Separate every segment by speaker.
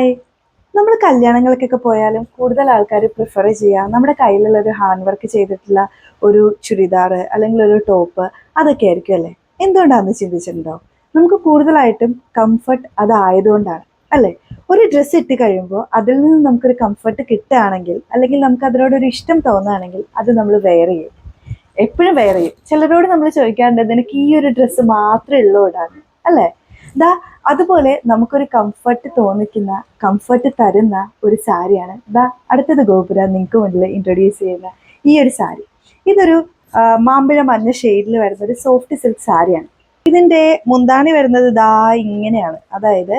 Speaker 1: Hi. നമ്മൾ കല്യാണങ്ങൾക്കൊക്കെ പോയാലും കൂടുതൽ ആൾക്കാർ പ്രിഫർ ചെയ്യുക നമ്മുടെ കയ്യിലുള്ള ഒരു ഹാൻഡ് വർക്ക് ചെയ്തിട്ടുള്ള ഒരു ചുരിദാർ അല്ലെങ്കിൽ ഒരു ടോപ്പ് അതൊക്കെ ആയിരിക്കും അല്ലേ? എന്തുകൊണ്ടാണെന്ന് ചിന്തിച്ചിട്ടുണ്ടോ? നമുക്ക് കൂടുതലായിട്ടും കംഫർട്ട് അതായതുകൊണ്ടാണ് അല്ലേ? ഒരു ഡ്രസ്സ് ഇട്ട് കഴിയുമ്പോൾ അതിൽ നിന്ന് നമുക്കൊരു കംഫർട്ട് കിട്ടുകയാണെങ്കിൽ അല്ലെങ്കിൽ നമുക്ക് അതിനോടൊരു ഇഷ്ടം തോന്നുകയാണെങ്കിൽ അത് നമ്മൾ വെയർ ചെയ്യും, എപ്പോഴും വെയർ ചെയ്യും. ചിലരോട് നമ്മൾ ചോദിക്കാറുണ്ട് നിനക്ക് ഈ ഒരു ഡ്രസ്സ് മാത്രമേ ഉള്ളൂ ഇടാൻ, അല്ലേ? ദാ അതുപോലെ നമുക്കൊരു കംഫർട്ട് തോന്നിക്കുന്ന, കംഫർട്ട് തരുന്ന ഒരു സാരിയാണ് ദാ അടുത്തത് ഗോപുര നിങ്ങൾക്ക് മുന്നിൽ ഇൻട്രൊഡ്യൂസ് ചെയ്യുന്ന ഈ ഒരു സാരി. ഇതൊരു മാമ്പഴ മഞ്ഞ ഷെയ്ഡിൽ വരുന്ന ഒരു സോഫ്റ്റ് സിൽക്ക് സാരിയാണ്. ഇതിൻ്റെ മുന്താണി വരുന്നത് ദാ ഇങ്ങനെയാണ്, അതായത്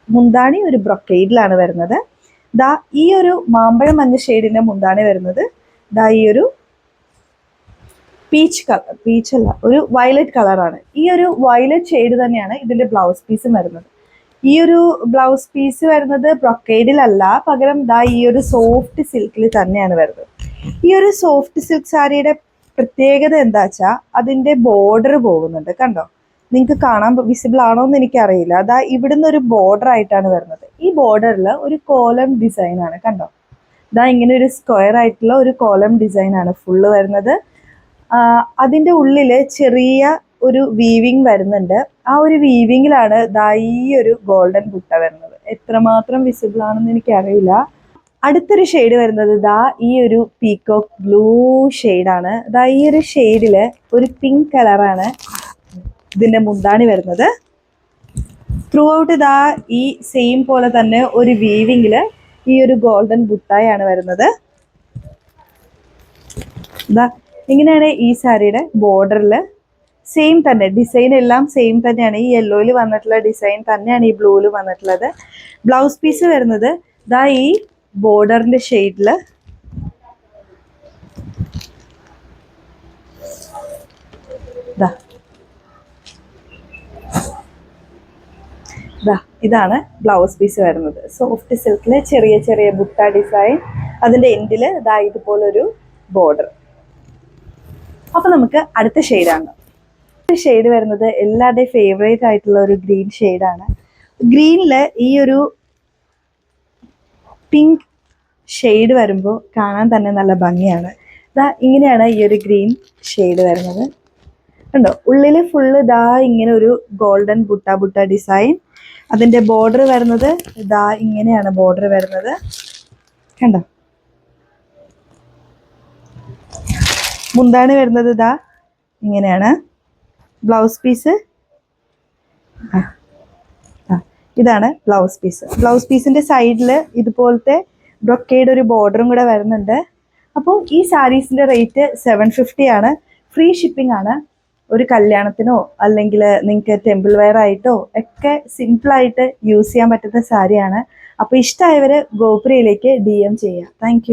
Speaker 1: മുന്താണി ഒരു ബ്രൊക്കേഡിലാണ് വരുന്നത്. ദാ ഈ ഒരു മാമ്പഴ മഞ്ഞ ഷെയ്ഡിൻ്റെ മുന്താണി വരുന്നത് ദാ ഈ ഒരു പീച്ചല്ല, ഒരു വയലറ്റ് കളറാണ്. ഈ ഒരു വയലറ്റ് ഷെയ്ഡ് തന്നെയാണ് ഇതിൻ്റെ ബ്ലൗസ് പീസും വരുന്നത്. ഈ ഒരു ബ്ലൗസ് പീസ് വരുന്നത് ബ്രൊക്കേഡിലല്ല, പകരം ദാ ഈ ഒരു സോഫ്റ്റ് സിൽക്കിൽ തന്നെയാണ് വരുന്നത്. ഈ ഒരു സോഫ്റ്റ് സിൽക്ക് സാരിയുടെ പ്രത്യേകത എന്താ വെച്ചാൽ അതിൻ്റെ ബോർഡർ പോകുന്നുണ്ട്, കണ്ടോ? നിങ്ങൾക്ക് കാണാൻ വിസിബിൾ ആണോ എന്ന് എനിക്കറിയില്ല. അതാ ഇവിടുന്ന് ഒരു ബോർഡർ ആയിട്ടാണ് വരുന്നത്. ഈ ബോർഡറിൽ ഒരു കോലം ഡിസൈനാണ്, കണ്ടോ? ഇതാ ഇങ്ങനെ ഒരു സ്ക്വയർ ആയിട്ടുള്ള ഒരു കോലം ഡിസൈനാണ് ഫുള്ള് വരുന്നത്. അതിൻ്റെ ഉള്ളിൽ ചെറിയ ഒരു വീവിങ് വരുന്നുണ്ട്. ആ ഒരു വീവിങ്ങിലാണ് ദാ ഈ ഒരു ഗോൾഡൻ ബുട്ട വരുന്നത്. എത്രമാത്രം വിസിബിൾ ആണെന്ന് എനിക്കറിയില്ല. അടുത്തൊരു ഷെയ്ഡ് വരുന്നത് ദാ ഈ ഒരു പീകോക്ക് ബ്ലൂ ഷെയ്ഡാണ്. ദാ ഈ ഒരു ഷെയ്ഡിൽ ഒരു പിങ്ക് കളറാണ് ഇതിൻ്റെ മുന്താണി വരുന്നത്. ത്രൂ ഔട്ട് ദാ ഈ സെയിം പോലെ തന്നെ ഒരു വീവിങ്ങിൽ ഈ ഒരു ഗോൾഡൻ ബുട്ടായാണ് വരുന്നത്. ദാ ഇങ്ങനെയാണ് ഈ സാരിയുടെ ബോർഡറിൽ സെയിം തന്നെ ഡിസൈൻ എല്ലാം സെയിം തന്നെയാണ്. ഈ യെല്ലോയിൽ വന്നിട്ടുള്ള ഡിസൈൻ തന്നെയാണ് ഈ ബ്ലൂവിൽ വന്നിട്ടുള്ളത്. ബ്ലൗസ് പീസ് വരുന്നത് ദാ ഈ ബോർഡറിൻ്റെ ഷെയ്ഡിൽ ഇതാണ് ബ്ലൗസ് പീസ് വരുന്നത്. സോഫ്റ്റ് സിൽക്കിൽ ചെറിയ ചെറിയ ബുട്ട ഡിസൈൻ, അതിൻ്റെ എൻഡിൽ ദാ ഇതുപോലൊരു ബോർഡർ. അപ്പോൾ നമുക്ക് അടുത്ത ഷെയ്ഡാണ്. ഷെയ്ഡ് വരുന്നത് എല്ലാവരുടെയും ഫേവറേറ്റ് ആയിട്ടുള്ള ഒരു ഗ്രീൻ ഷെയ്ഡാണ്. ഗ്രീനിൽ ഈ ഒരു പിങ്ക് ഷെയ്ഡ് വരുമ്പോൾ കാണാൻ തന്നെ നല്ല ഭംഗിയാണ്. ദാ ഇങ്ങനെയാണ് ഈ ഒരു ഗ്രീൻ ഷെയ്ഡ് വരുന്നത്, കണ്ടോ? ഉള്ളിൽ ഫുള്ള് ദാ ഇങ്ങനെ ഒരു ഗോൾഡൻ ബുട്ട ഡിസൈൻ. അതിൻ്റെ ബോർഡർ വരുന്നത് ദാ ഇങ്ങനെയാണ് ബോർഡർ വരുന്നത്, കണ്ടോ? മുന്താണി വരുന്നത് ദാ ഇങ്ങനെയാണ്. ബ്ലൗസ് പീസ് ഇതാണ് ബ്ലൗസ് പീസ്. ബ്ലൗസ് പീസിൻ്റെ സൈഡിൽ ഇതുപോലത്തെ ബ്രൊക്കേഡ് ഒരു ബോർഡറും കൂടെ വരുന്നുണ്ട്. അപ്പോൾ ഈ സാരീസിൻ്റെ റേറ്റ് 750 ആണ്. ഫ്രീ ഷിപ്പിംഗ് ആണ്. ഒരു കല്യാണത്തിനോ അല്ലെങ്കിൽ നിങ്ങൾക്ക് ടെമ്പിൾ വെയർ ആയിട്ടോ ഒക്കെ സിമ്പിളായിട്ട് യൂസ് ചെയ്യാൻ പറ്റുന്ന സാരിയാണ്. അപ്പോൾ ഇഷ്ടമായവർ ഗോപുരയിലേക്ക് DM ചെയ്യുക. താങ്ക്